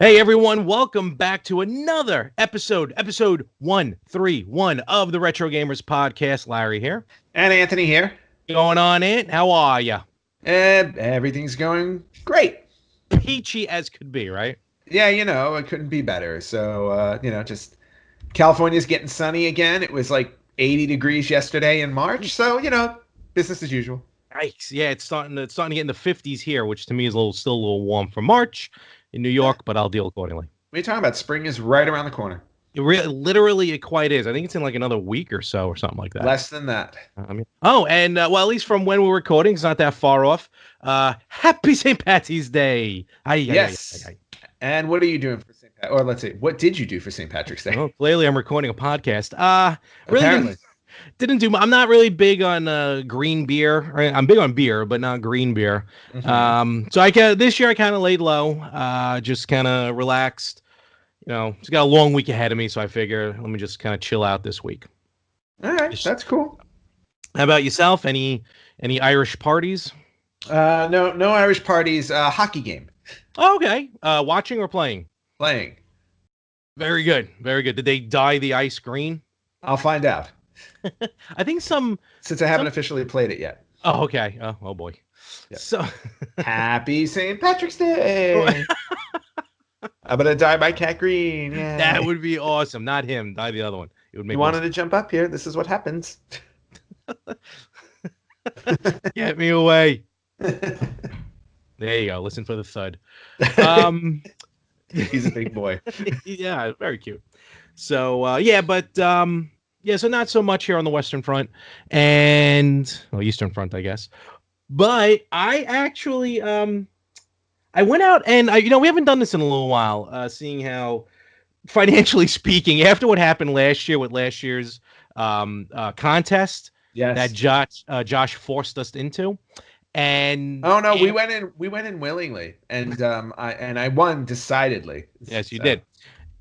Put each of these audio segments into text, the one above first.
Hey everyone, welcome back to another episode 131 of the Retro Gamers Podcast. Larry here. And Anthony here. Going on, Ant? How are ya? Everything's going great. Peachy as could be, right? Yeah, it couldn't be better. So, just California's getting sunny again. It was like 80 degrees yesterday in March. So, business as usual. Nice. Yeah, it's starting to get in the 50s here, which to me is still a little warm for March in New York, but I'll deal accordingly. What are you talking about? Spring is right around the corner. Literally, it quite is. I think it's in like another week or so or something like that. Less than that. And at least from when we're recording, it's not that far off. Happy St. Patty's Day. Yes. And what are you doing for St. Patrick's? Or let's see, what did you do for St. Patrick's Day? Well, clearly, I'm recording a podcast. Really Apparently. didn't do. I'm not really big on green beer. I'm big on beer, but not green beer. Mm-hmm. So this year I kind of laid low. Just kind of relaxed. Just got a long week ahead of me, so I figure let me just kind of chill out this week. All right, that's cool. How about yourself? Any Irish parties? No Irish parties. Hockey game. Oh, okay. Watching or playing? Playing. Very good. Very good. Did they dye the ice green? I'll find out. I think since I haven't officially played it yet. Oh, okay. Oh boy. Yep. So happy St. Patrick's Day. I'm gonna dye my cat green. Yay. That would be awesome. Not him. Dye the other one. It would make. You wanted to jump up here. This is what happens. Get me away. There you go. Listen for the thud. He's a big boy. Yeah, very cute. So so not so much here on the Western Front Eastern Front, I guess. But I actually I went out and we haven't done this in a little while, seeing how financially speaking, after what happened last year with last year's contest that Josh forced us into. And we went in willingly, and I won decidedly. Yes, you did.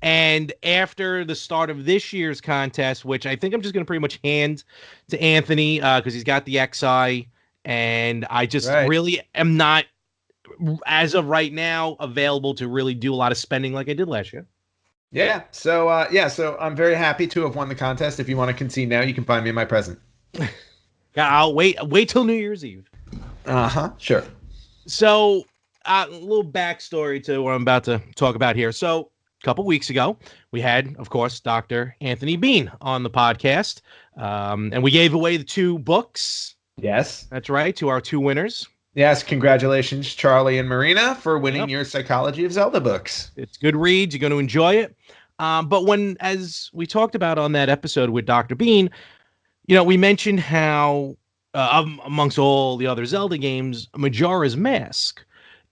And after the start of this year's contest, which I think I'm just going to pretty much hand to Anthony because he's got the XI, and I just really am not, as of right now, available to really do a lot of spending like I did last year. Yeah. So so I'm very happy to have won the contest. If you want to concede now, you can find me in my present. I'll wait till New Year's Eve. Sure. So a little backstory to what I'm about to talk about here. So a couple weeks ago, we had, of course, Dr. Anthony Bean on the podcast, and we gave away the 2 books. Yes. That's right, to our 2 winners. Yes, congratulations, Charlie and Marina, for winning your Psychology of Zelda books. It's good reads. You're going to enjoy it. But as we talked about on that episode with Dr. Bean, we mentioned how amongst all the other Zelda games, Majora's Mask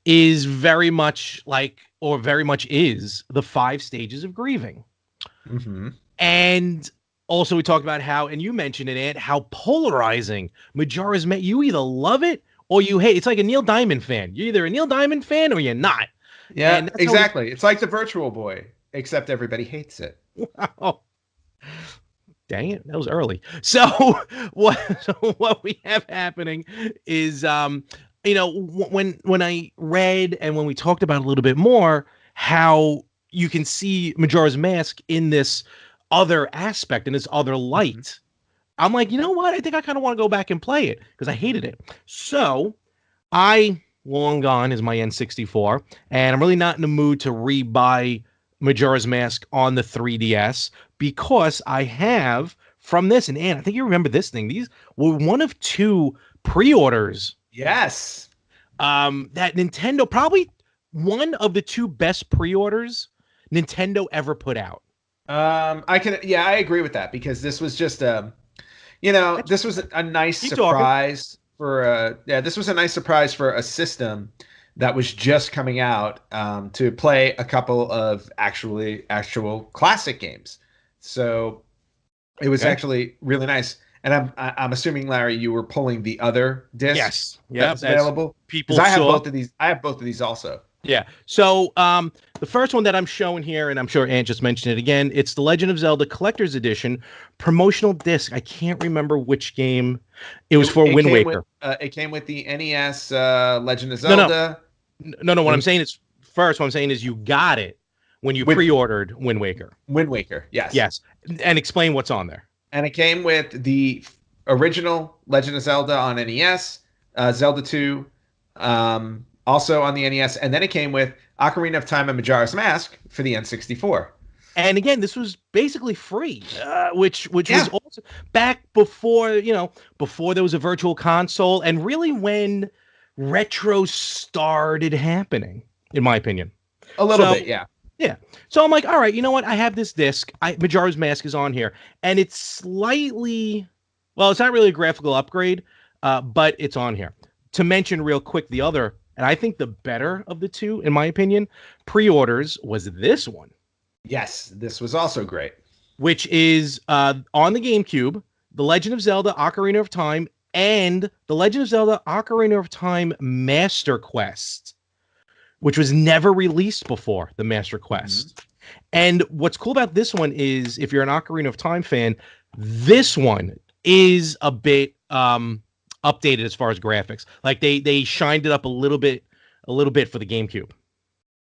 is very much is the 5 stages of grieving. Mm-hmm. And also we talked about how, and you mentioned it, Ant, how polarizing Majora's Mask. You either love it or you hate it. It's like a Neil Diamond fan. You're either a Neil Diamond fan or you're not. Yeah, exactly. It's like the Virtual Boy, except everybody hates it. Wow. Dang it, that was early. So what we have happening is, when I read and when we talked about it a little bit more, how you can see Majora's Mask in this other aspect, in this other light. Mm-hmm. I'm like, you know what? I think I kind of want to go back and play it because I hated it. So long gone is my N64, and I'm really not in the mood to re-buy Majora's Mask on the 3DS because I have from this, and Ann, I think you remember this thing. These were one of 2 pre-orders. Yes. That Nintendo, probably one of the 2 best pre-orders Nintendo ever put out. I agree with that because this was just this was a nice surprise this was a nice surprise for a system that was just coming out to play a couple of actual classic games. So it was actually really nice. And I'm assuming, Larry, you were pulling the other disc. Yes. That's available. Because I have both of these. I have both of these also. Yeah. So the first one that I'm showing here, and I'm sure Ant just mentioned it again, it's the Legend of Zelda Collector's Edition promotional disc. I can't remember which game it was for. Wind Waker. It came with the NES Legend of Zelda. No. What I'm saying is first. What I'm saying is you got it when you with pre-ordered Wind Waker. Wind Waker, yes. Yes, and explain what's on there. And it came with the original Legend of Zelda on NES, Zelda 2, also on the NES, and then it came with Ocarina of Time and Majora's Mask for the N64. And again, this was basically free, which Yeah. was also back before before there was a virtual console, and really when retro started happening, in my opinion. A little bit, yeah. Yeah. So I'm like, all right, you know what? I have this disc. Majora's Mask is on here, and it's slightly, well, it's not really a graphical upgrade, but it's on here. To mention real quick, the other, and I think the better of the two, in my opinion, pre-orders was this one. Yes, this was also great. Which is on the GameCube, The Legend of Zelda Ocarina of Time, and The Legend of Zelda Ocarina of Time Master Quest, which was never released before, the Master Quest. Mm-hmm. And what's cool about this one is, if you're an Ocarina of Time fan, this one is a bit updated as far as graphics. Like they shined it up a little bit for the GameCube.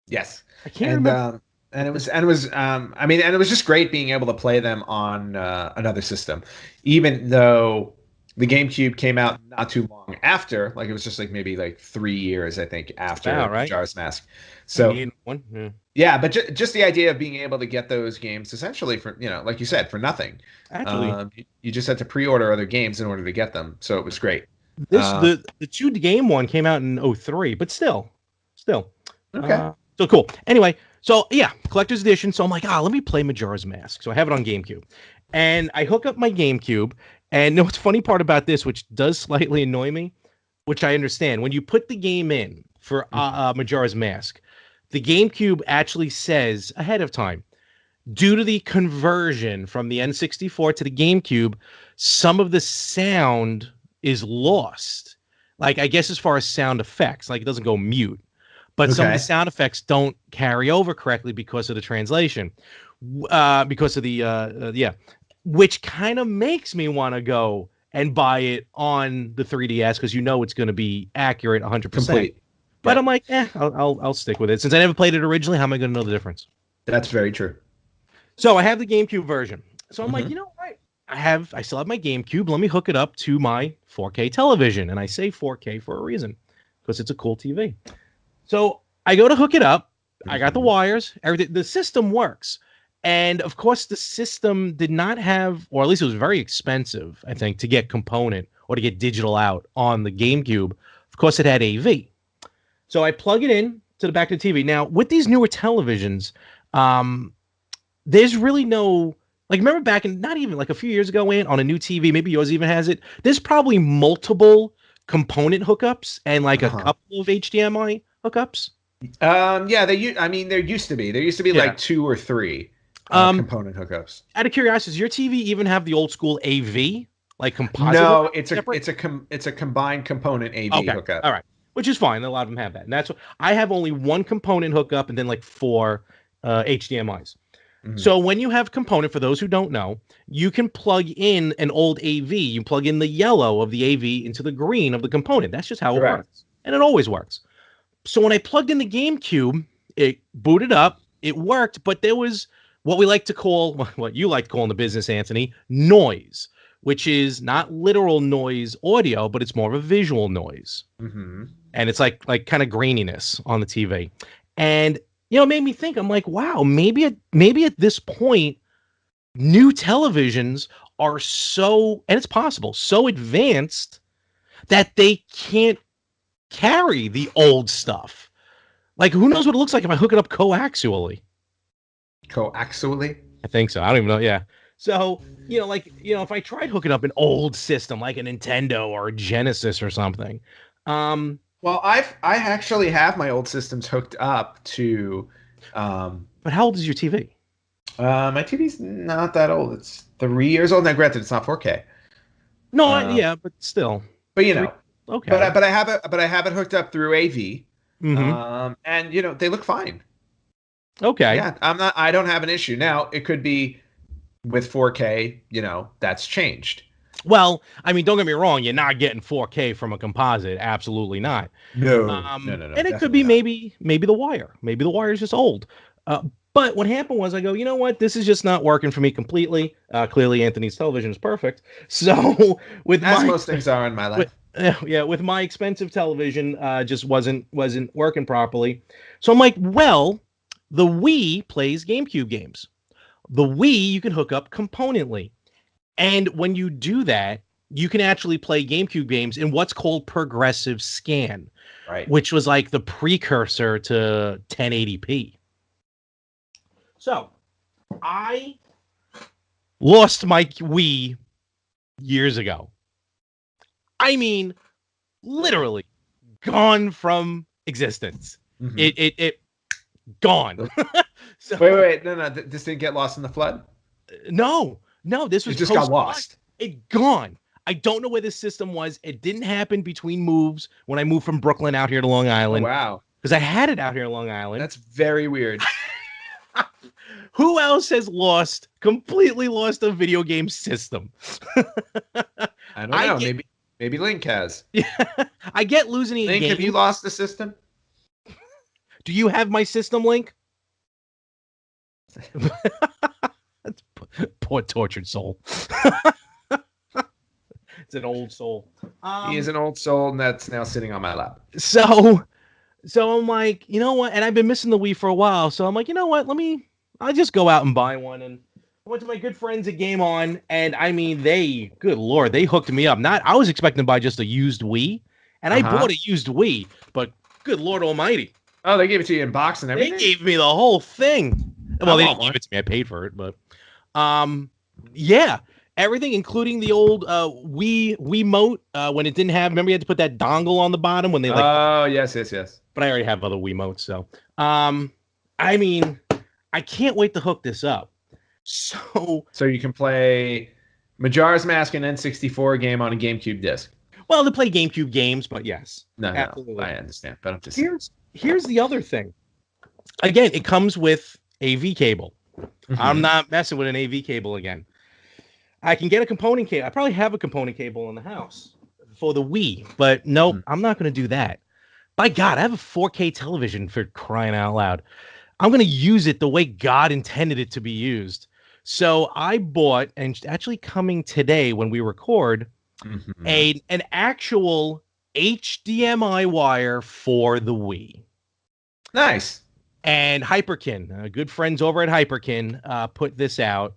Yes. I can't remember. And it was I mean, and it was just great being able to play them on another system, even though the GameCube came out not too long after. Like, it was just like maybe like 3 years, I think, after Majora's Mask. So yeah, but just the idea of being able to get those games essentially for, like you said, for nothing. Actually, you just had to pre-order other games in order to get them, so it was great. The 2 game one came out in 2003, but still okay. So cool. Anyway. So, yeah, collector's edition. So I'm like, let me play Majora's Mask. So I have it on GameCube. And I hook up my GameCube. And what's funny part about this, which does slightly annoy me, which I understand, when you put the game in for Majora's Mask, the GameCube actually says ahead of time, due to the conversion from the N64 to the GameCube, some of the sound is lost. Like, I guess as far as sound effects, like it doesn't go mute. But some of the sound effects don't carry over correctly because of the translation, because of the which kind of makes me want to go and buy it on the 3DS because it's going to be accurate 100%. Complete. But I'm like, I'll stick with it. Since I never played it originally, how am I going to know the difference? That's very true. So I have the GameCube version. So I'm like, you know what? I still have my GameCube. Let me hook it up to my 4K television. And I say 4K for a reason, because it's a cool TV. So I go to hook it up. I got the wires. Everything. The system works. And, of course, the system did not have, or at least it was very expensive, I think, to get component or to get digital out on the GameCube. Of course, it had AV. So I plug it in to the back of the TV. Now, with these newer televisions, there's really no, like, remember back in, not even like a few years ago, on a new TV, maybe yours even has it, there's probably multiple component hookups and like a couple of HDMI hookups. Yeah, there used to be like 2 or 3 component hookups. Out of curiosity, does your TV even have the old school AV, like composite? No, it's a combined component AV hookup. All right, which is fine. A lot of them have that, and that's what I have. Only one component hookup, and then like 4 HDMIs. Mm-hmm. So when you have component, for those who don't know, you can plug in an old AV. You plug in the yellow of the AV into the green of the component. That's just how it works, and it always works. So when I plugged in the GameCube, it booted up, it worked, but there was what we like to call, what you like to call in the business, Anthony, noise, which is not literal noise audio, but it's more of a visual noise. Mm-hmm. And it's like kind of graininess on the TV. And, it made me think, I'm like, wow, maybe at this point, new televisions are so, and it's possible, so advanced that they can't carry the old stuff. Like, who knows what it looks like if I hook it up coaxially? Coaxially? I think so. I don't even know. Yeah. So, if I tried hooking up an old system like a Nintendo or a Genesis or something. Well, I actually have my old systems hooked up to. But how old is your TV? My TV's not that old. It's 3 years old. Now, granted, it's not 4K. No, but still. But okay. But I have it hooked up through AV. Mm-hmm. And they look fine. Okay. Yeah, I don't have an issue. Now, it could be with 4K, that's changed. Well, I mean, don't get me wrong, you're not getting 4K from a composite. Absolutely not. No, no, no, no, And it could definitely be not. maybe the wire. Maybe the wire is just old. But what happened was I go, you know what? This is just not working for me completely. Clearly, Anthony's television is perfect. So with As my most things are in my with life. yeah, with my expensive television, just wasn't working properly. So I'm like, well, the Wii plays GameCube games. The Wii you can hook up componently. And when you do that, you can actually play GameCube games in what's called progressive scan, Right. which was like the precursor to 1080p. So I lost my Wii years ago. I mean, literally gone from existence. Mm-hmm. It gone. So Wait. No, no. This didn't get lost in the flood. no, this It was just got post flood. lost. It gone. I don't know where this system was. It didn't happen between moves when I moved from Brooklyn out here to Long Oh Island wow, because I had it out here in Long Island. that's very weird. Who else has completely lost a video game system? I don't I know. get, Maybe Link has. yeah, I get losing a Link, have you game. lost the system? Do you have my system, Link? Poor tortured soul. It's an old soul. He is an old soul, and that's now sitting on my lap. So I'm like, you know what? And I've been missing the Wii for a while. So I'm like, you know what? I'll just go out and buy one. And I went to my good friends at Game On, and I mean, good Lord, they hooked me up. I was expecting to buy just a used Wii, and I bought a used Wii, but good Lord Almighty, Oh, they gave it to you in box and everything? they gave me the whole thing. Well, they didn't one. give it to me. I paid for it, but yeah, everything, including the old Wiimote when it didn't have. Remember, you had to put that dongle on the bottom when they like. Oh, yes. But I already have other Wiimotes, so I mean, I can't wait to hook this up. So you can play Majora's Mask and N64 game on a GameCube disc. well, to play GameCube games, but yes, No, absolutely. I understand, but I'm just here's the other thing. Again, it comes with AV cable. Mm-hmm. I'm not messing with an AV cable again. I can get a component cable. I probably have a component cable in the house for the Wii, but nope, I'm not going to do that. By God, I have a 4K television, for crying out loud. I'm going to use it the way God intended it to be used. So I bought, and actually coming today when we record, an actual HDMI wire for the Wii. Nice. And Hyperkin, good friends over at Hyperkin, put this out.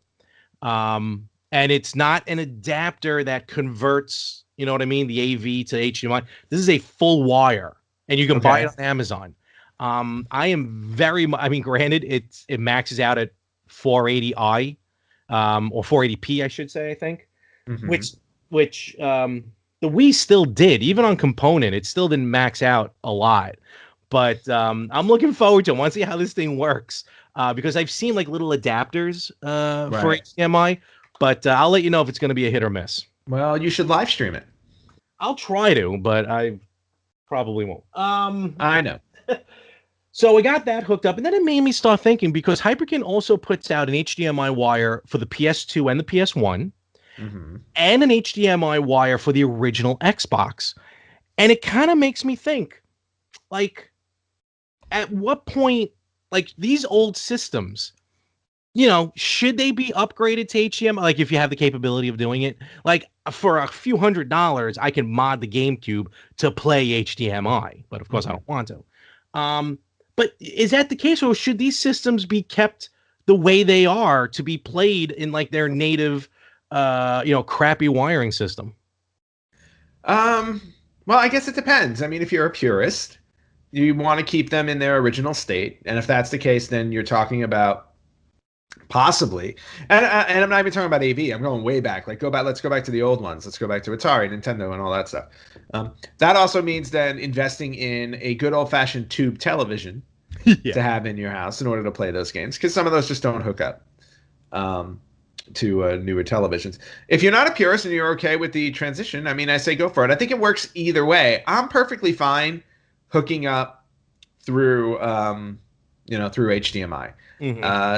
And it's not an adapter that converts, you know what I mean, the AV to HDMI. This is a full wire, and you can buy it on Amazon. I am granted, it maxes out at 480i, or 480p, I should say, I think, which the Wii still did, even on component, it still didn't max out a lot. But I'm looking forward to it. I want to see how this thing works, because I've seen like little adapters for HDMI, but I'll let you know if it's going to be a hit or miss. Well, you should live stream it. I'll try to, but I probably won't. I know. So we got that hooked up, and then it made me start thinking, because Hyperkin also puts out an HDMI wire for the PS2 and the PS1, and an HDMI wire for the original Xbox. And it kind of makes me think, like, at what point, like, these old systems, you know, should they be upgraded to HDMI? Like, if you have the capability of doing it, like, for a few $100s, I can mod the GameCube to play HDMI, but of course I don't want to. But is that the case, or should these systems be kept the way they are to be played in like their native, crappy wiring system? Well, I guess it depends. I mean, if you're a purist, you want to keep them in their original state, and if that's the case, then you're talking about possibly. And I'm not even talking about AV. I'm going way back. Like, let's go back to the old ones. Let's go back to Atari, Nintendo, and all that stuff. That also means then investing in a good old-fashioned tube television to have in your house in order to play those games, because some of those just don't hook up to newer televisions. If you're not a purist and you're okay with the transition, I mean, I say go for it. I think it works either way. I'm perfectly fine hooking up through through HDMI.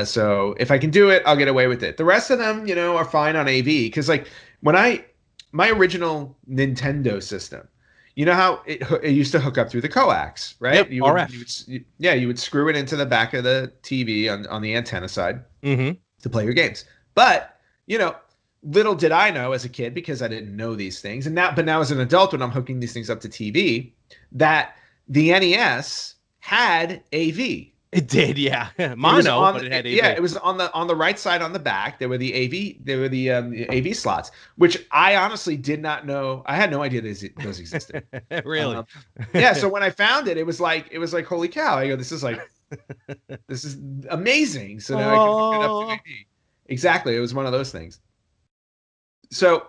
So if I can do it, I'll get away with it. The rest of them, are fine on AV, because like when I my original Nintendo system. You know how it used to hook up through the coax, right? Yep, RF. You would screw it into the back of the TV on the antenna side Mm-hmm. to play your games. But, you know, little did I know as a kid, because I didn't know these things, but now as an adult, when I'm hooking these things up to TV, that the NES had AV. It did, yeah. It was Mono, but it had yeah, AV. it was on the right side on the back. There were the AV slots, which I honestly did not know. I had no idea those existed. Really? Yeah, so when I found it, it was like holy cow! I go, this is amazing. So now I can hook it up to Oh. AV. Exactly, it was one of those things. So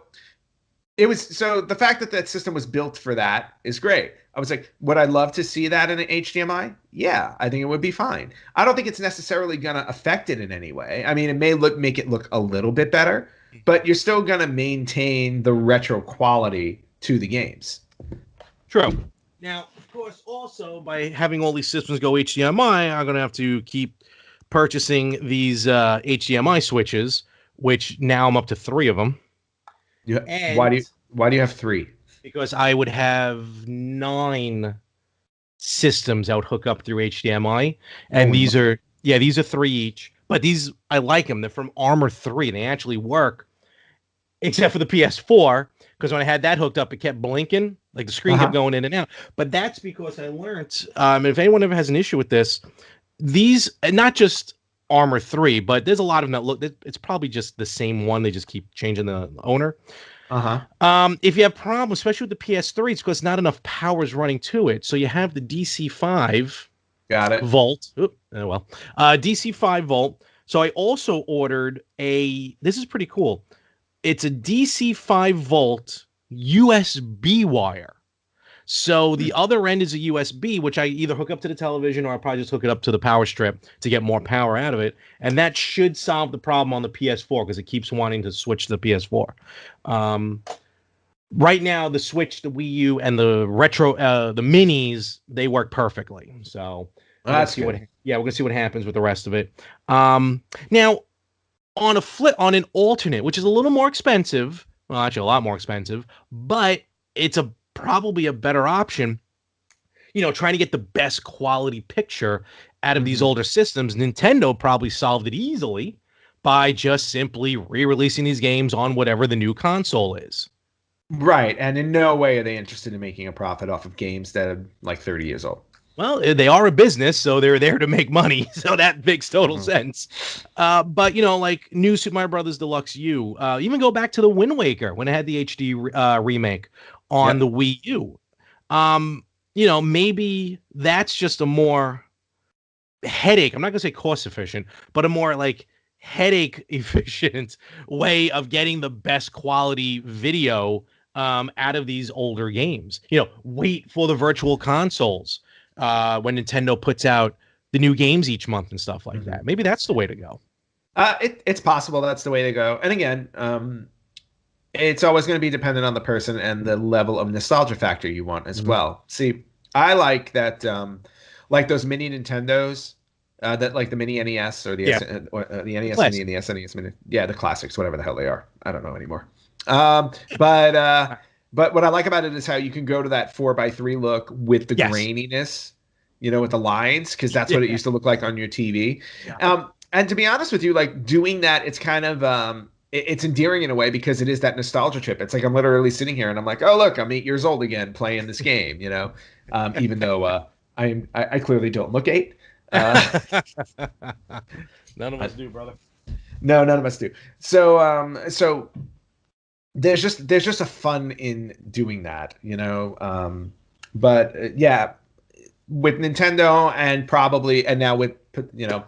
so the fact that that system was built for that is great. I was like, would I love to see that in an HDMI? Yeah, I think it would be fine. I don't think it's necessarily going to affect it in any way. I mean, it may make it look a little bit better, but you're still going to maintain the retro quality to the games. True. Now, of course, also by having all these systems go HDMI, I'm going to have to keep purchasing these HDMI switches, which now I'm up to 3 of them. Yeah. And Why do you have 3? because I would have 9 systems out hook up through HDMI, and these are 3 each. But these, I like them. They're from Armor 3. They actually work, except for the PS4, because when I had that hooked up, it kept blinking, like the screen kept going in and out. But that's because I learned, if anyone ever has an issue with this, these, and not just Armor 3, but there's a lot of them that look, it's probably just the same one. They just keep changing the owner. If you have problems, especially with the PS3, it's because not enough power is running to it. So you have the DC5 volt. DC5 volt. So I also ordered this is pretty cool. It's a DC5 volt USB wire. So the other end is a USB, which I either hook up to the television or I'll probably just hook it up to the power strip to get more power out of it. And that should solve the problem on the PS4 because it keeps wanting to switch to the PS4. Right now, the Switch, the Wii U, and the retro, the minis, they work perfectly. So that's good. We're gonna see what happens with the rest of it. Now, on an alternate, which is a little more expensive, well, actually a lot more expensive, but it's probably a better option. You know, trying to get the best quality picture out of these older systems, Nintendo probably solved it easily by just simply re-releasing these games on whatever the new console is. Right, and in no way are they interested in making a profit off of games that are like 30 years old. Well, they are a business, so they're there to make money. So that makes total sense. But, you know, like New Super Mario Brothers Deluxe U, even go back to the Wind Waker when it had the HD remake on the Wii U. You know, maybe that's just a more headache. I'm not going to say cost efficient, but a more like headache efficient way of getting the best quality video out of these older games. You know, wait for the virtual consoles when Nintendo puts out the new games each month and stuff like that. Maybe that's the way to go. It's possible that's the way to go. And again, it's always going to be dependent on the person and the level of nostalgia factor you want as well. See, I like that, like those mini Nintendos, that like the mini NES or the NES Mini and the SNES Mini. Yeah, the classics, whatever the hell they are. I don't know anymore. But what I like about it is how you can go to that 4:3 look with the graininess, you know, with the lines, because that's what it used to look like on your TV. And to be honest with you, like doing that, it's kind of it's endearing in a way because it is that nostalgia trip. It's like I'm literally sitting here and I'm like, oh look, I'm 8 years old again playing this game, you know, even though I clearly don't look 8. None of us do, brother. No, none of us do. So there's just a fun in doing that, you know. But yeah, with Nintendo and now with, you know,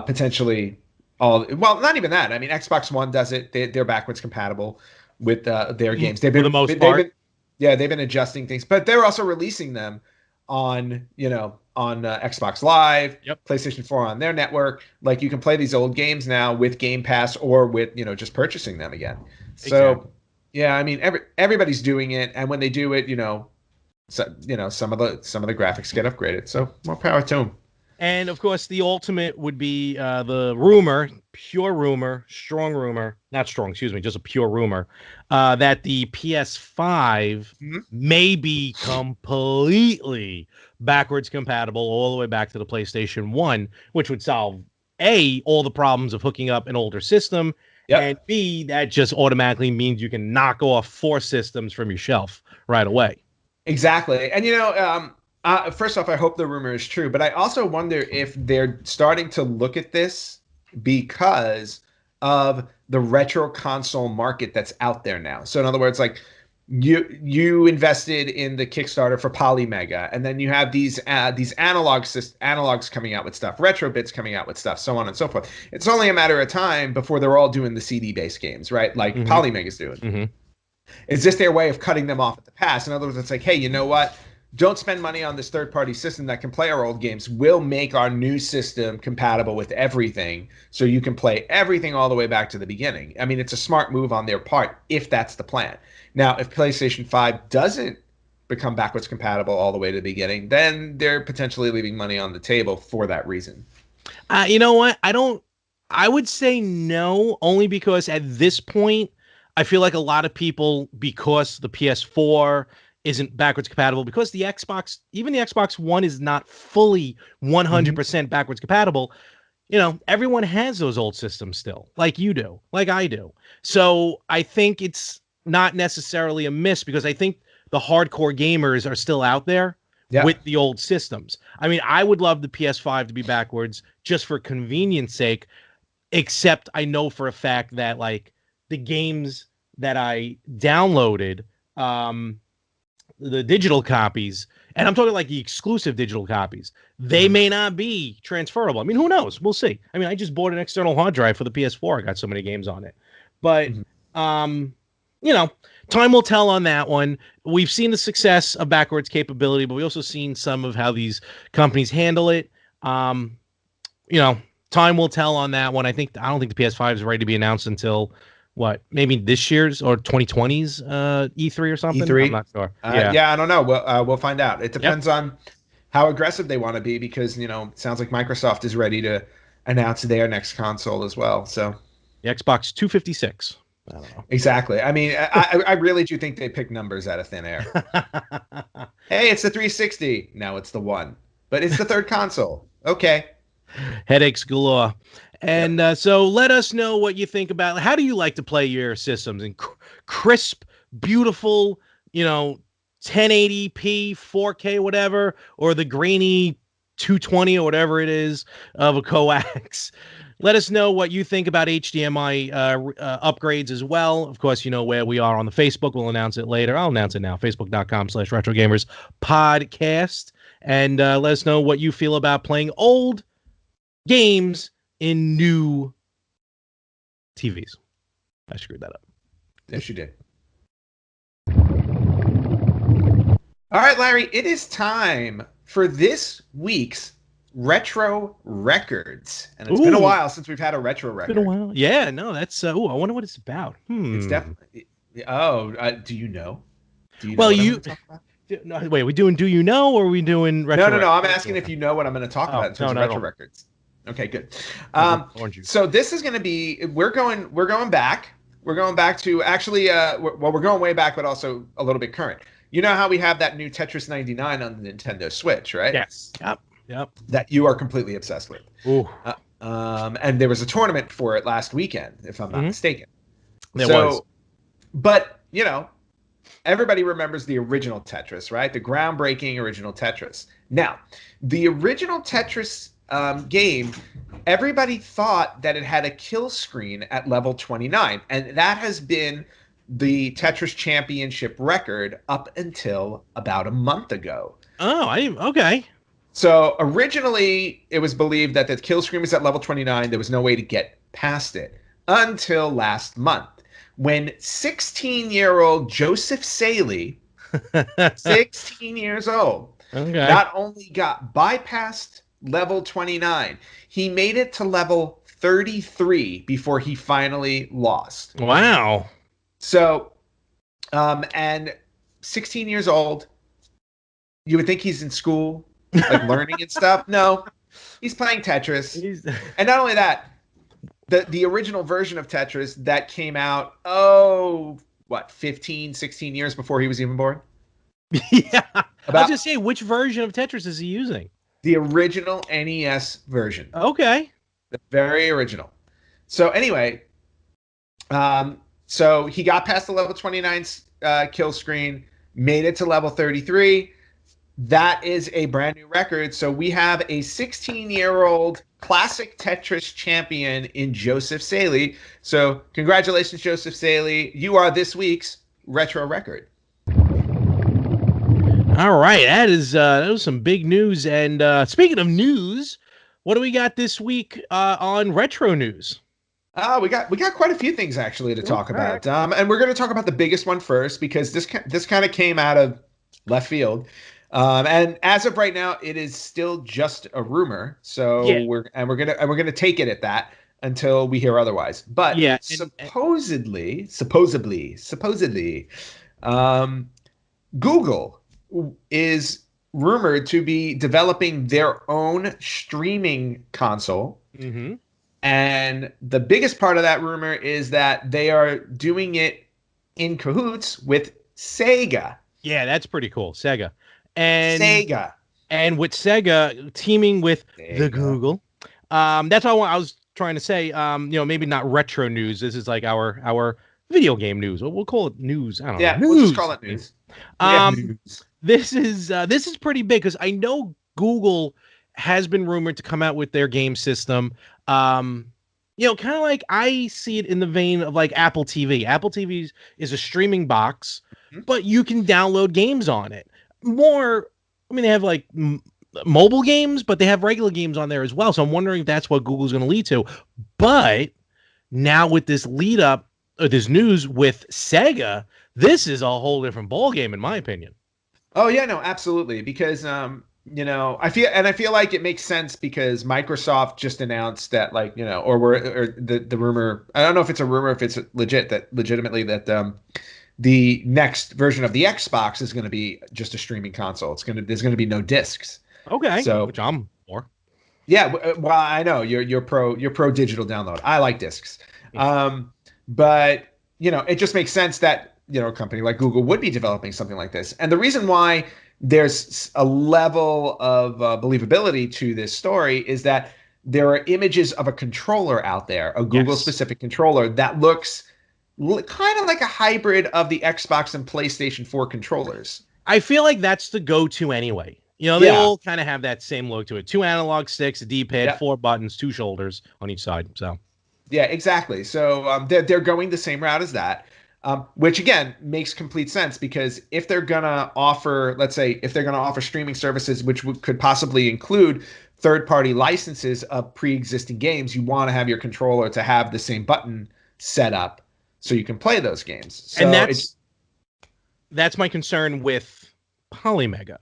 potentially not even that. I mean, Xbox One does it. They're backwards compatible with their games. For the most part. They've been adjusting things, but they're also releasing them on, you know, on Xbox Live, PlayStation 4 on their network. Like you can play these old games now with Game Pass or with, you know, just purchasing them again. So yeah, I mean, everybody's doing it, and when they do it, you know, some of the graphics get upgraded. So more power to them. And of course, the ultimate would be the rumor, pure rumor, strong rumor, not strong, excuse me, just a pure rumor, that the PS5 Mhm. may be completely backwards compatible all the way back to the PlayStation 1, which would solve A, all the problems of hooking up an older system, and Yep. B, that just automatically means you can knock off 4 systems from your shelf right away. Exactly. And first off, I hope the rumor is true, but I also wonder if they're starting to look at this because of the retro console market that's out there now. So in other words, like you invested in the Kickstarter for Polymega, and then you have these analogs coming out with stuff, retro bits coming out with stuff, so on and so forth. It's only a matter of time before they're all doing the CD based games, right? Like Mm-hmm. Polymega's doing. Mm-hmm. Is this their way of cutting them off at the pass? In other words, it's like, hey, you know what? Don't spend money on this third party system that can play our old games. We'll make our new system compatible with everything so you can play everything all the way back to the beginning. I mean, it's a smart move on their part if that's the plan. Now, if PlayStation 5 doesn't become backwards compatible all the way to the beginning, then they're potentially leaving money on the table for that reason. You know what? I would say no, only because at this point, I feel like a lot of people, because the PS4 isn't backwards compatible, because the Xbox, even the Xbox One is not fully Mm-hmm. 100% backwards compatible. Everyone has those old systems still, like you do, like I do. So I think it's not necessarily a miss because I think the hardcore gamers are still out there Yeah. with the old systems. I mean, I would love the PS5 to be backwards just for convenience sake, except I know for a fact that like the games that I downloaded, um, the digital copies, and I'm talking like the exclusive digital copies, they Mm-hmm. may not be transferable. I mean, who knows? We'll see. I mean, I just bought an external hard drive for the PS4. I got so many games on it. But Mm-hmm. um, you know, time will tell on that one. We've seen the success of backwards capability, but we also seen some of how these companies handle it. Um, you know, time will tell on that one. I don't think the PS5 is ready to be announced until what, maybe this year's or 2020's E3 or something. I'm E3. not sure. Yeah. Yeah, I don't know. We'll find out. It Yep. depends on how aggressive they want to be because it sounds like Microsoft is ready to announce their next console as well. So The Xbox 256. I don't exactly. I mean, I really do think they pick numbers out of thin air. know. Hey, it's the 360. Now it's the one, but it's the third console. Okay. Headaches galore. Yep. And so let us know what you think about how do you like to play your systems in crisp, beautiful, 1080p, 4K, whatever, or the grainy 220 or whatever it is of a coax. Let us know what you think about HDMI upgrades as well. Of course, you know where we are on the Facebook. We'll announce it later. I'll announce it now. Facebook.com/RetroGamers podcast. And let us know what you feel about playing old games in new TVs. I screwed that up. Yes, you did. All right, Larry, it is time for this week's retro records. And it's been a Ooh, while since we've had a retro been a record. while. Yeah, no, that's. I wonder what it's about. It's definitely. Oh, do you know? Do you know Well, what I'm going to talk about? no, wait, we doing? Do you know, or are we doing No, retro no, no. I'm records? asking if you know what I'm going to talk Oh about in no, terms of not at retro all. records. Okay, good. Like orange juice. So this is going to be. We're going back. We're going back to actually. We're going way back, but also a little bit current. You know how we have that new Tetris 99 on the Nintendo Switch, right? Yes. Yep. Yep. That you are completely obsessed with. Ooh. And there was a tournament for it last weekend, if I'm not mistaken. There was. But everybody remembers the original Tetris, right? The groundbreaking original Tetris. Now, the original Tetris game, everybody thought that it had a kill screen at level 29, and that has been the Tetris Championship record up until about a month ago. Oh, okay. So originally, it was believed that the kill screen was at level 29. There was no way to get past it until last month when 16-year-old Joseph Saley, 16 years old, Okay. not only got bypassed level 29, he made it to level 33 before he finally lost. Wow. So, and 16 years old, you would think he's in school, like learning and stuff. No, He's playing Tetris. He's And not only that, the original version of Tetris that came out, what, 15, 16 years before he was even born? yeah. I was About just saying, which version of Tetris is he using? the original NES version, Okay. the very original. So anyway, so he got past the level 29 kill screen, made it to level 33. That is a brand new record. So we have a 16-year-old classic Tetris champion in Joseph Saley. So congratulations, Joseph Saley. You are this week's retro record. All right, that was some big news. And speaking of news, what do we got this week on retro news? We got quite a few things actually to Ooh, talk all right. about, and we're going to talk about the biggest one first because this kind of came out of left field, and as of right now, it is still just a rumor. So Yeah, we're gonna take it at that until we hear otherwise. But yeah, supposedly, um, Google is rumored to be developing their own streaming console. mm-hmm. And the biggest part of that rumor is that they are doing it in cahoots with Sega. Yeah, that's pretty cool. Sega, and Sega. and with Sega teaming with the Sega. Google. That's all I was trying to say. Maybe not retro news. This is like our video game news. We'll call it news. I don't know. Yeah, we'll just News. call it news. We have Um, news. this is pretty big because I know Google has been rumored to come out with their game system. Um, kind of like I see it in the vein of like Apple TV. Apple TV is a streaming box, Mhm. but you can download games on it. More, I mean, they have like mobile games, but they have regular games on there as well. So I'm wondering if that's what Google's going to lead to. But now with this lead up or this news with Sega, this is a whole different ball game in my opinion. Oh yeah, no, absolutely. Because I feel like it makes sense because Microsoft just announced that, like, or the rumor. I don't know if it's a rumor, if it's legitimately that the next version of the Xbox is going to be just a streaming console. There's going to be no discs. Okay, So which I'm for. yeah, well, I know you're pro digital download. I like discs, but it just makes sense that a company like Google would be developing something like this. And the reason why there's a level of believability to this story is that there are images of a controller out there, a Google Yes. specific controller that looks kind of like a hybrid of the Xbox and PlayStation 4 controllers. I feel like that's the go-to anyway. They Yeah. all kind of have that same look to it. Two analog sticks, a D-pad, Yeah. four buttons, two shoulders on each side. So Yeah, exactly. So they're going the same route as that, which again makes complete sense because if they're gonna offer, let's say, if they're gonna offer streaming services, which could possibly include third-party licenses of pre-existing games, you want to have your controller to have the same button set up so you can play those games. and So it's that's my concern with Polymega.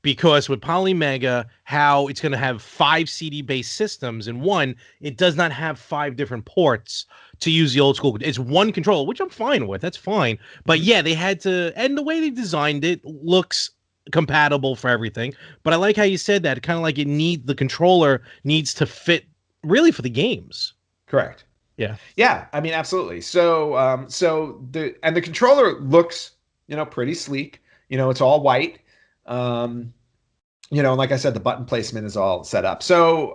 Because with Polymega, how it's going to have 5 CD-based systems, and one, it does not have 5 different ports to use the old school. It's one controller, which I'm fine with. That's fine. But yeah, they had to, and the way they designed it looks compatible for everything. But I like how you said that. Kind of like the controller needs to fit really for the games. correct. Yeah. Yeah, I mean, absolutely. So the controller looks, pretty sleek. It's all white. Um, like I said, the button placement is all set up. So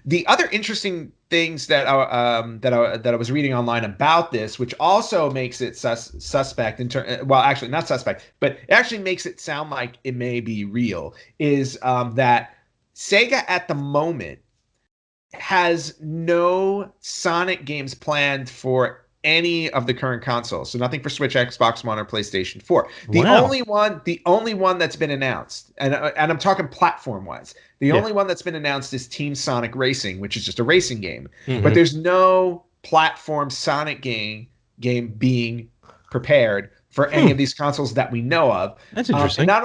the other interesting things that I was reading online about this, which also makes it suspect well, actually not suspect, but it actually makes it sound like it may be real, is that Sega at the moment has no Sonic games planned for any of the current consoles. So nothing for Switch, Xbox One, or PlayStation 4. Wow. The only one that's been announced, and I'm talking platform wise, the Yeah. only one that's been announced is Team Sonic Racing, which is just a racing game. But Mm-hmm. there's no platform Sonic game being prepared for any of these consoles that we know of. That's And interesting. not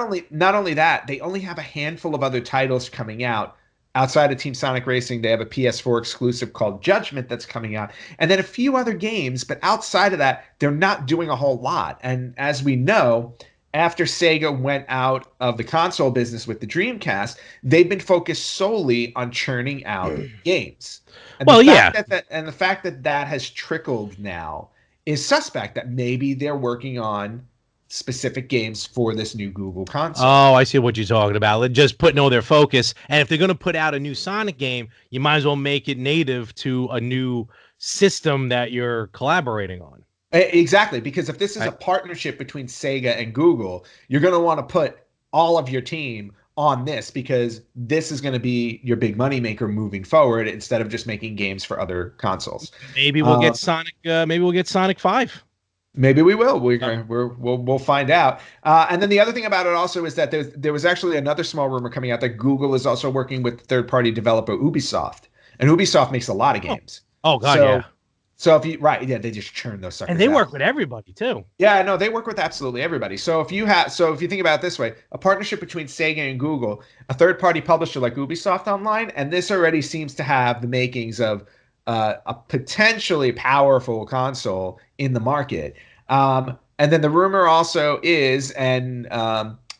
only that, they only have a handful of other titles coming out. Outside of Team Sonic Racing, they have a PS4 exclusive called Judgment that's coming out, and then a few other games. But outside of that, they're not doing a whole lot. And as we know, after Sega went out of the console business with the Dreamcast, they've been focused solely on churning out games. And the Well, fact yeah. that has trickled now is suspect that maybe they're working on specific games for this new Google console. Oh, I see what you're talking about. Just putting all their focus. And if they're going to put out a new Sonic game, you might as well make it native to a new system that you're collaborating on. Exactly, because if this is a Right? partnership between Sega and Google, you're going to want to put all of your team on this because this is going to be your big money maker moving forward instead of just making games for other consoles. Maybe we'll Uh, get Sonic. Maybe we'll get Sonic 5. Maybe we will. Uh, We'll find out. And then the other thing about it also is that there was actually another small rumor coming out that Google is also working with third party developer Ubisoft, and Ubisoft makes a lot of oh, games. oh God, So yeah. so if you right, yeah, they just churn those And suckers they out. work with everybody too. Yeah, no, they work with absolutely everybody. So if you think about it this way, a partnership between Sega and Google, a third party publisher like Ubisoft Online, and this already seems to have the makings of a potentially powerful console in the market. And then the rumor also is, and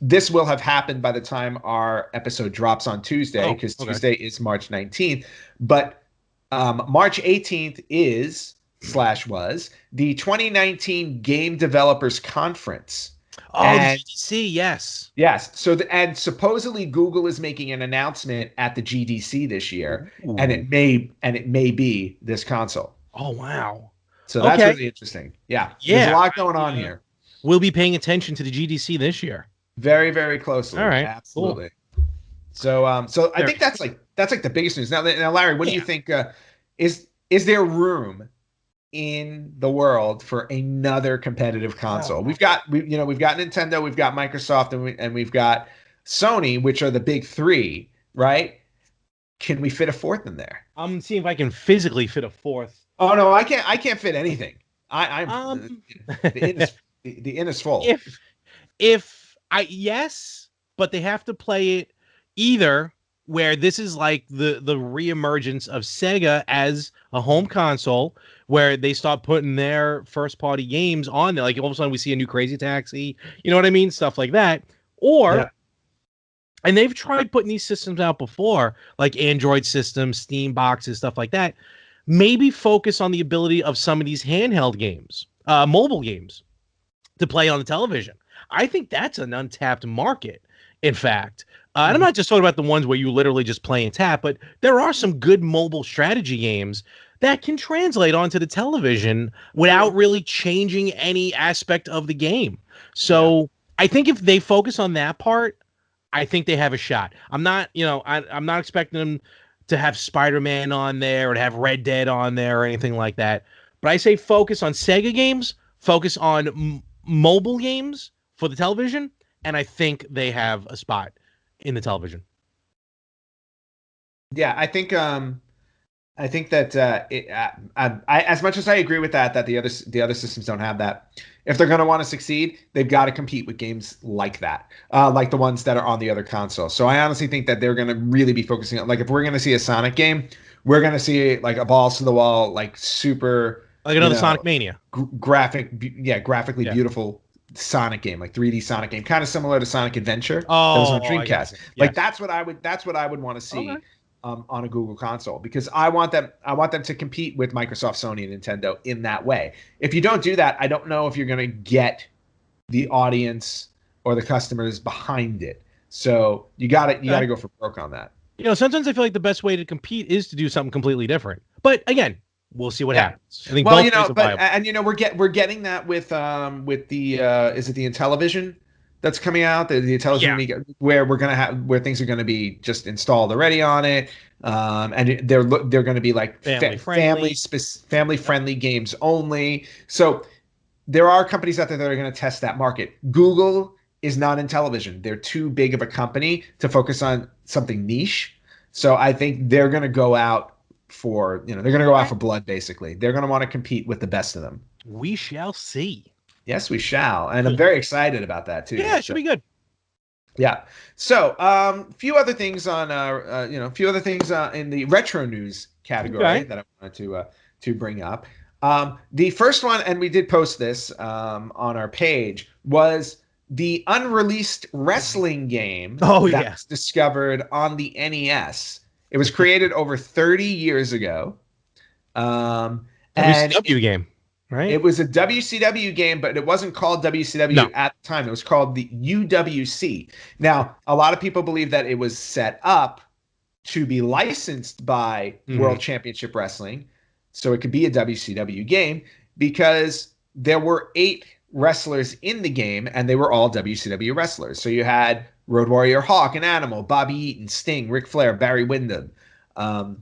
this will have happened by the time our episode drops on Tuesday, Oh, because okay. Tuesday is March 19th, but March 18th is slash was the 2019 Game Developers Conference. Oh, the And GDC, yes. yes, and supposedly Google is making an announcement at the GDC this year, and Ooh. it may be this console. Oh, wow. So that's Okay. really interesting. Yeah, there's a Yeah, lot going on I here. will be paying attention to the GDC this year. Very, very All closely. right, cool. Absolutely. So I Very think that's like the biggest news. Now, Larry, what do you yeah. think? Is there room in the world for another competitive console? Oh. We've got Nintendo, we've got Microsoft, and we've got Sony, which are the big three, right? Can we fit a fourth in there? I'm seeing if I can physically fit a fourth. Oh no, I can't. I can't fit anything. I'm Um, the inn is the inn is full. if yes, but they have to play it either where this is like the reemergence of Sega as a home console, where they start putting their first party games on there. Like all of a sudden we see a new Crazy Taxi, you know what I mean, stuff like that. Or Yeah. and they've tried putting these systems out before, like Android systems, Steam boxes, stuff like that. Maybe focus on the ability of some of these handheld games, mobile games, to play on the television. I think that's an untapped market, in fact. And I'm Mhm. not just talking about the ones where you literally just play and tap, but there are some good mobile strategy games that can translate onto the television without really changing any aspect of the game. Yeah. So I think if they focus on that part, I think they have a shot. I'm not, I'm not expecting them to have Spider-Man on there or to have Red Dead on there or anything like that. But I say focus on Sega games, focus on mobile games for the television, and I think they have a spot in the television. Yeah, I think that as much as I agree with that the other systems don't have that. If they're going to want to succeed, they've got to compete with games like that, like the ones that are on the other consoles. So I honestly think that they're going to really be focusing on, like, if we're going to see a Sonic game, we're going to see like a balls to the wall, like super, Like you another know, Sonic Mania. graphically Yeah. beautiful Sonic game, like 3D Sonic game, kind of similar to Sonic Adventure that was on Oh, I got Dreamcast. you. Like Yes. that's what I would want to Okay. see on a Google console, because I want them to compete with Microsoft, Sony, and Nintendo in that way. If you don't do that, I don't know if you're going to get the audience or the customers behind it. So you got Okay. to go for broke on that. Sometimes I feel like the best way to compete is to do something completely different. But again, we'll see what Yeah. happens. I think Well, both ways are but viable. we're getting that with the is it the Intellivision that's coming out, the Yeah. Intellivision, where we're gonna have where things are gonna be just installed already on it, and they're gonna be like Family friendly. family friendly games only. So there are companies out there that are going to test that market. Google is not in television. They're too big of a company to focus on something niche. So I think they're going to go out for, they're going to go All out right. for blood, basically. They're going to want to compete with the best of them. We shall see. Yes, we shall. And I'm Cool. very excited about that too. Yeah, it should So, be good. yeah. So, few other things on, a few other things in the retro news category Okay. that I wanted to bring up. The first one, and we did post this on our page, was the unreleased wrestling game Oh that yeah, was discovered on the NES. It was created over 30 years ago. And WCW game, right? it was a WCW game, but it wasn't called No. WCW at the time. It was called the UWC. Now, a lot of people believe that it was set up to be licensed by World Championship Wrestling, so it could be a WCW game, because there were 8 wrestlers in the game, and they were all WCW wrestlers. So you had Road Warrior Hawk and Animal, Bobby Eaton, Sting, Ric Flair, Barry Windham. And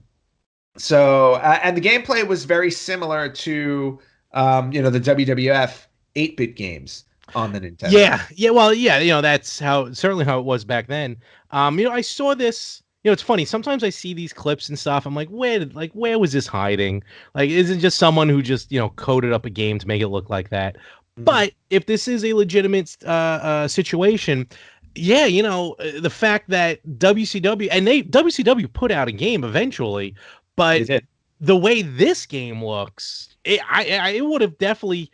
the gameplay was very similar to, the WWF 8-bit games on the Nintendo. Yeah. Well, yeah. That's certainly how it was back then. I saw this. It's funny. Sometimes I see these clips and stuff. I'm like, where was this hiding? Like, is it just someone who just coded up a game to make it look like that? But if this is a legitimate situation, yeah, the fact that WCW put out a game eventually, but the way this game looks, it would have definitely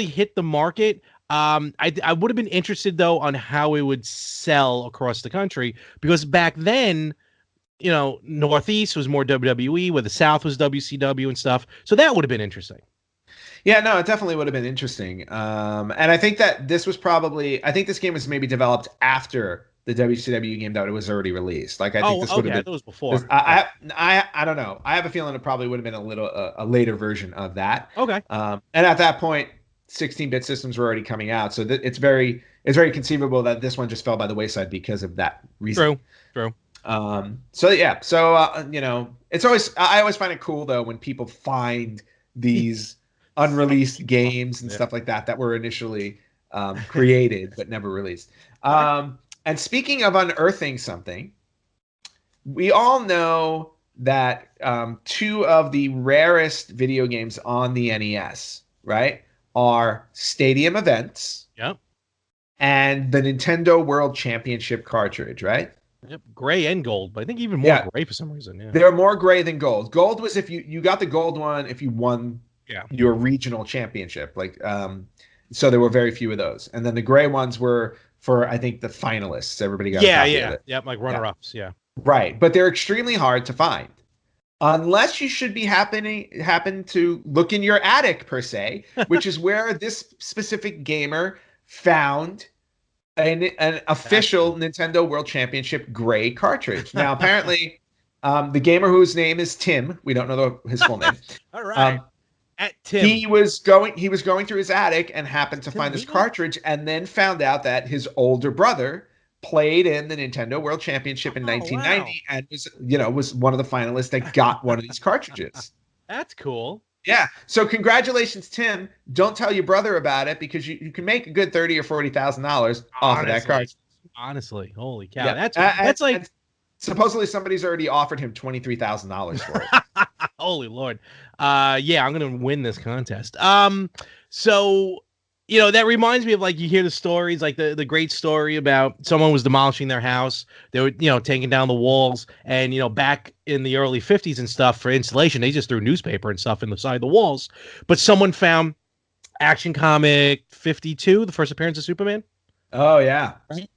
hit the market. I would have been interested though on how it would sell across the country, because back then, Northeast was more WWE, where the South was WCW and stuff. So that would have been interesting. Yeah, no, it definitely would have been interesting. And I think that I think this game was maybe developed after the WCW game that it was already released. Like, I think this would have been. That was before. I don't know. I have a feeling it probably would have been a later version of that. Okay. And at that point, 16-bit systems were already coming out, so it's very conceivable that this one just fell by the wayside because of that reason. True. It's always, I always find it cool though when people find these unreleased games and stuff like that were initially created but never released. And speaking of unearthing something, we all know that 2 of the rarest video games on the NES, right, are Stadium Events. Yep. And the Nintendo World Championship cartridge, right? Yep, gray and gold, but I think even more gray for some reason. Yeah, they're more gray than gold. Gold was if you got the gold one if you won your regional championship. So there were very few of those, and then the gray ones were for, I think, the finalists. Everybody got like runner-ups. Yeah, right. But they're extremely hard to find, unless you should be happen to look in your attic per se, which is where this specific gamer found an official Nintendo World Championship gray cartridge. Now, apparently, the gamer whose name is Tim, we don't know his full name. All right. At Tim, he was going through his attic and happened to find this cartridge, and then found out that his older brother played in the Nintendo World Championship in 1990 and was one of the finalists that got one of these cartridges. That's cool. Yeah. So congratulations, Tim. Don't tell your brother about it, because you can make a good $30,000 or $40,000 off of that card. Honestly, holy cow. Yeah. That's like, and supposedly somebody's already offered him $23,000 for it. Holy Lord. Yeah, I'm gonna win this contest. So that reminds me of, like, you hear the stories, like the great story about someone was demolishing their house. They were, taking down the walls, and, back in the early 50s and stuff, for insulation, they just threw newspaper and stuff in the side of the walls. But someone found Action Comic 52, the first appearance of Superman. Oh, yeah. Right?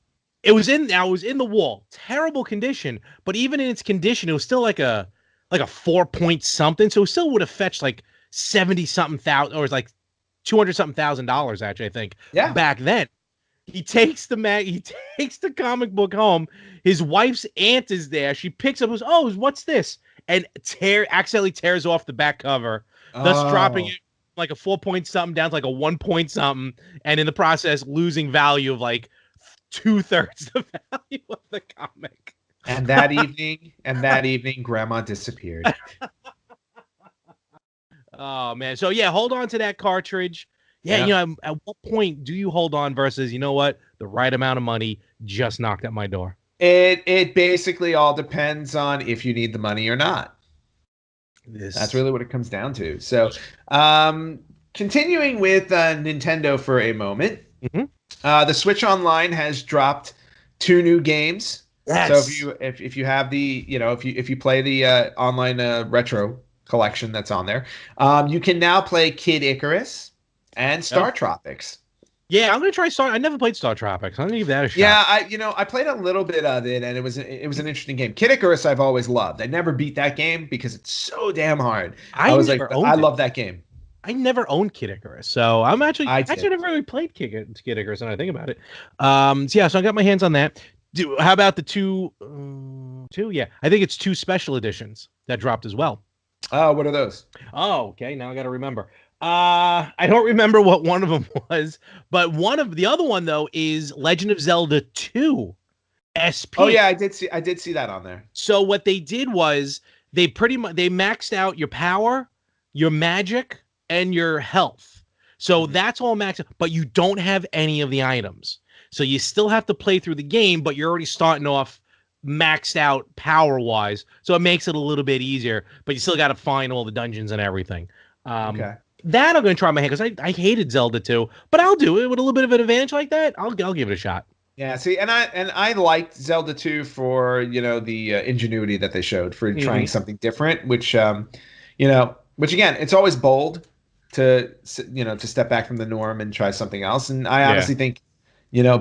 It was in the wall. Terrible condition, but even in its condition, it was still like a 4-point something. So it still would have fetched like 70-something thousand, or like $200-something thousand, actually, I think. Yeah. Back then, he takes the comic book home. His wife's aunt is there. She picks up, what's this? And accidentally tears off the back cover, thus dropping it like a 4-point something down to like a 1-point something, and in the process losing value of like 2/3 the value of the comic. And that evening, Grandma disappeared. Oh man. So yeah, hold on to that cartridge. Yeah. At what point do you hold on versus, the right amount of money just knocked at my door? It basically all depends on if you need the money or not. That's really what it comes down to. So, continuing with Nintendo for a moment, the Switch Online has dropped 2 new games. Yes. So if you have the if you play the online retro collection that's on there, you can now play Kid Icarus and Star Tropics. Yeah, I'm gonna try Star. I never played Star Tropics. I'm gonna give that a shot. Yeah, I played a little bit of it, and it was an interesting game. Kid Icarus, I've always loved. I never beat that game because it's so damn hard. I I was like, never I owned it. love that game. I never owned Kid Icarus, so I'm I actually did. never really played Kid Icarus. When I think about it, so yeah, so I got my hands on that. How about the two? Yeah, I think it's two special editions that dropped as well. Oh, what are those? Oh, okay. Now I got to remember. I don't remember what one of them was, but the other one though is Legend of Zelda 2 Oh SP. yeah, I did see that on there. So what they did was they maxed out your power, your magic, and your health. So Mhm. that's all maxed out, but you don't have any of the items. So you still have to play through the game, but you're already starting off maxed out power wise. So it makes it a little bit easier, but you still got to find all the dungeons and everything. Um, Okay. that I'm going to try my hand because I hated Zelda 2, but I'll do it with a little bit of an advantage like that. I'll give it a shot. Yeah, see, and I liked Zelda 2 for, the ingenuity that they showed for trying Mm-hmm. something different, which again, it's always bold to step back from the norm and try something else. And I Yeah. honestly think,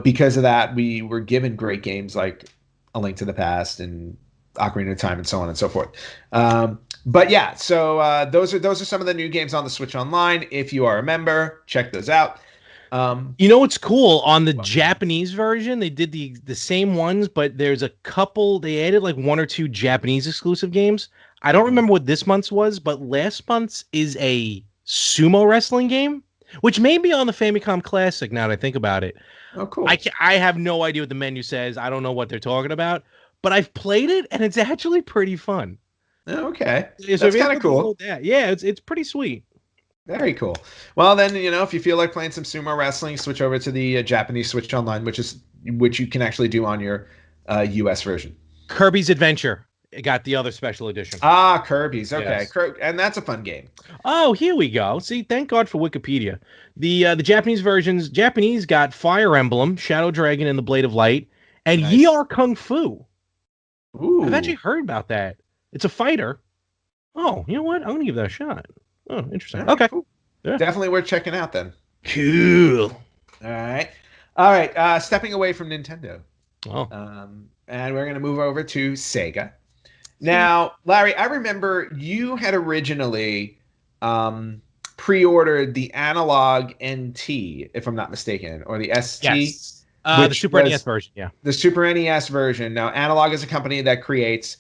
because of that, we were given great games like A Link to the Past and Ocarina of Time and so on and so forth. But yeah, so those are some of the new games on the Switch Online. If you are a member, check those out. Um, You know what's cool? On the Japanese version, they did the same ones, but there's a couple. They added like one or two Japanese exclusive games. I don't remember what this month's was, but last month's is a sumo wrestling game, which may be on the Famicom Classic. Now that I think about it, oh, cool. I have no idea what the menu says. I don't know what they're talking about, but I've played it and it's actually pretty fun. Okay, Yeah, so if that's you kind ever of cool. download that, yeah, it's pretty sweet. Very cool. Well, then, if you feel like playing some sumo wrestling, switch over to the Japanese Switch Online, which you can actually do on your US version. Kirby's Adventure got the other special edition. Ah, Kirby's. Okay, Yes. and that's a fun game. Oh, here we go. See, thank God for Wikipedia. The Japanese got Fire Emblem, Shadow Dragon, and the Blade of Light, and Ye Nice. Are Kung Fu. I've actually Ooh. heard about that. It's a fighter. Oh, you know what? I'm gonna give that a shot. Oh, All interesting. right, Okay. cool. Yeah. Definitely worth checking out then. Cool. All right. All right. Stepping away from Nintendo. Oh. And we're going to move over to Sega. Now, Larry, I remember you had originally um, pre-ordered the Analog NT, if I'm not mistaken, or the ST, Yes. The which Super NES was version. Yeah. the Super NES version. Now, Analog is a company that creates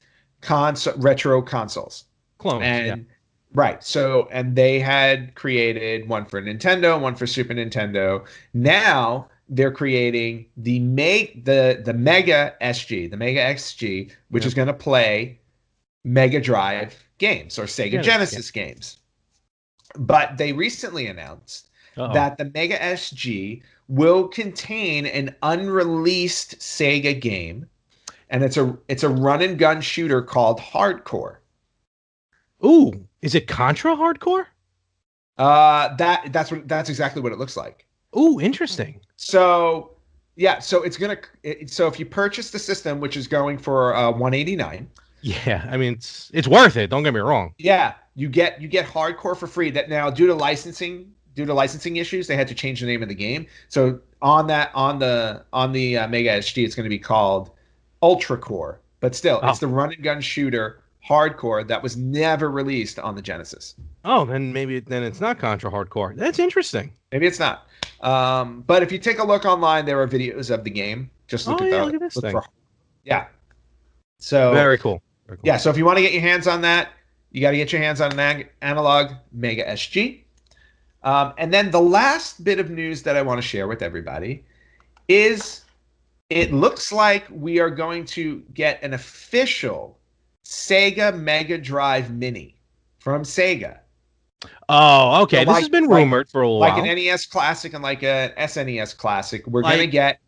retro consoles. Clones. Yeah. And right, so and they had created one for Nintendo, one for Super Nintendo. Now they're creating the Mega SG, the Mega XG, which Yep. is going to play Mega Drive games or Sega Genesis. Yeah. Genesis games. But they recently announced Uh-oh. that the Mega SG will contain an unreleased Sega game, and it's a run and gun shooter called Hardcore. Ooh, is it Contra Hardcore? That's exactly what it looks like. Ooh, interesting. So yeah, so so if you purchase the system, which is going for 189, Yeah, I mean it's worth it. Don't get me wrong. yeah, you get hardcore for free. That now due to licensing issues, they had to change the name of the game. So on the Mega SG, it's going to be called Ultra Core, but still, it's Oh, the run and gun shooter hardcore that was never released on the Genesis. oh, then it's not Contra Hardcore. That's interesting. Maybe it's not. But if you take a look online, there are videos of the game. Just Oh yeah, look at this look thing. for, yeah. So Very cool. Very cool. yeah, so if you want to get your hands on that, you got to get your hands on an analog Mega SG. And then the last bit of news that I want to share with everybody is it looks like we are going to get an official Sega Mega Drive Mini from Sega. Oh, okay. So This has been rumored for a like an while. NES Classic and like an SNES Classic. We're gonna Like get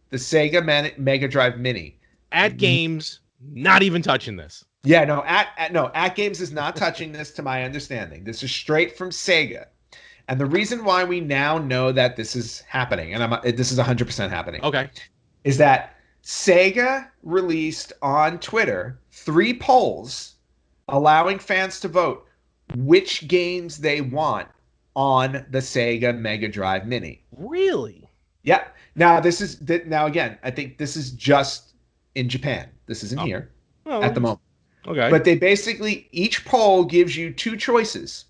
the Sega Mega Drive Mini. at games, not even touching this. Yeah, no, at Games is not touching this, to my understanding. This is straight from Sega, and the reason why we now know that this is happening, and this is 100% happening, Okay. is that Sega released on Twitter 3 polls allowing fans to vote which games they want on the Sega Mega Drive Mini. Really? Yeah. Now this is now again. I think this is just in Japan. This isn't Oh, here at the well, moment. okay. But they basically each poll gives you two choices,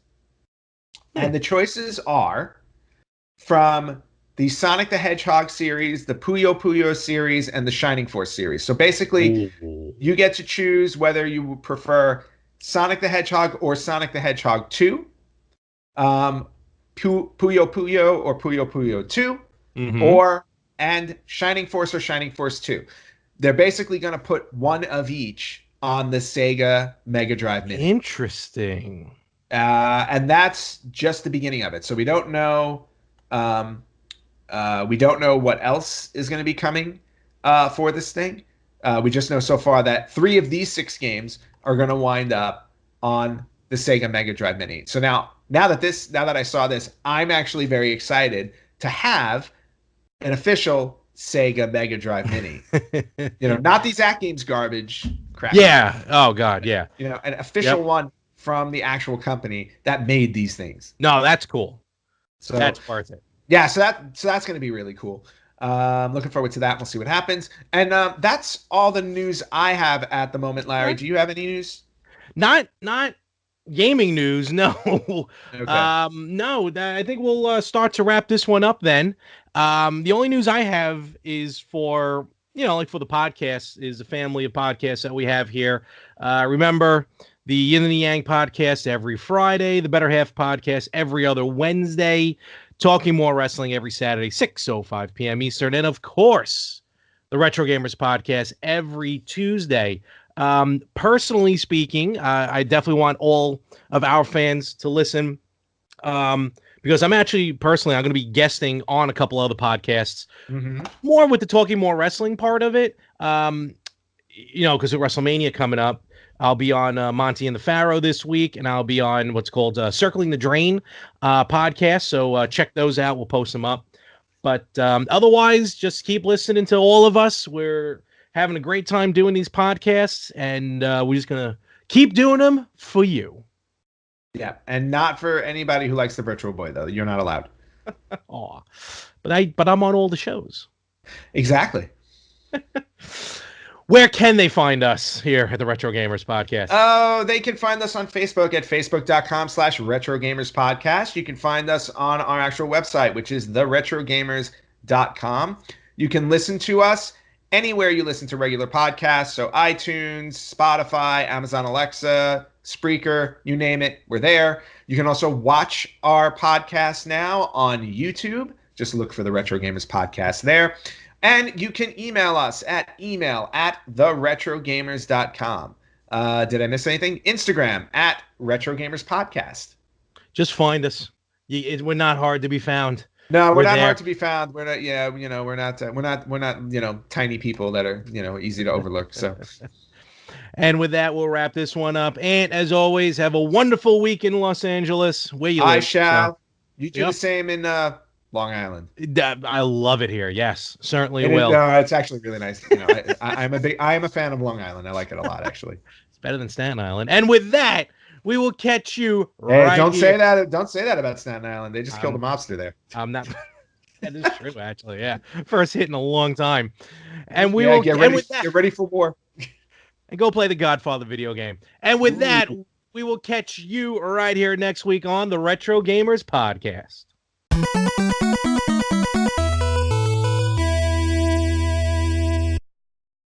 Hmm. and the choices are from the Sonic the Hedgehog series, the Puyo Puyo series, and the Shining Force series. So basically, Ooh. you get to choose whether you prefer Sonic the Hedgehog or Sonic the Hedgehog 2, um, Puyo Puyo or Puyo Puyo 2, Mm-hmm. or and Shining Force or Shining Force 2. They're basically going to put one of each on the Sega Mega Drive Mini. Interesting. And that's just the beginning of it. So um, we don't know what else is going to be coming for this thing. We just know so far that 3 of these 6 games are going to wind up on the Sega Mega Drive Mini. So now that I saw this, I'm actually very excited to have an official Sega Mega Drive Mini. Not these Act Games garbage crap. Yeah. Oh God. Yeah. An official Yep. one from the actual company that made these things. No, that's cool. So That's worth it. yeah, so that's going to be really cool. Looking forward to that. We'll see what happens. And that's all the news I have at the moment, All Larry. right. Do you have any news? Not gaming news. No. Okay. No. I think we'll start to wrap this one up then. The only news I have is for like for the podcast is the family of podcasts that we have here. Remember the Yin and the Yang podcast every Friday, the Better Half podcast every other Wednesday, Talking More Wrestling every Saturday, 6:05 p.m. Eastern, and of course, the Retro Gamers podcast every Tuesday. Personally speaking, I definitely want all of our fans to listen because I'm going to be guesting on a couple other podcasts, Mm-hmm. more with the Talking More Wrestling part of it. Because of WrestleMania coming up, I'll be on Monty and the Pharaoh this week, and I'll be on what's called Circling the Drain podcast. So check those out. We'll post them up. But otherwise, just keep listening to all of us. We're having a great time doing these podcasts, and we're just going to keep doing them for you. Yeah, and not for anybody who likes the Virtual Boy though. You're not allowed. Aw. But I'm on all the shows. Exactly. Where can they find us here at the Retro Gamers Podcast? Oh, they can find us on Facebook at facebook.com/Retro Gamers Podcast. You can find us on our actual website, which is theretrogamers.com. You can listen to us anywhere you listen to regular podcasts. So iTunes, Spotify, Amazon Alexa, Spreaker, you name it, we're there. You can also watch our podcast now on YouTube. Just look for the Retro Gamers Podcast there. And you can email us at email@theretrogamers.com. Did I miss anything? Instagram at Retro Gamers Podcast. Just find us. We're not hard to be found. No, we're not there. hard to be found. We're not. Yeah, we're not tiny people that are easy to overlook. So. And with that, we'll wrap this one up. And as always, have a wonderful week in Los Angeles, where you live. I shall. So, you do the same in Long Island. I love it here. Yes, certainly will. It's actually really nice. I am a fan of Long Island. I like it a lot, actually. It's better than Staten Island. And with that, we will catch you don't here. say that. Don't say that about Staten Island. They just killed a mobster there. I'm not. That is true, actually. Yeah, first hit in a long time. And we will get ready for war. And go play the Godfather video game. And with that, we will catch you right here next week on the Retro Gamers Podcast.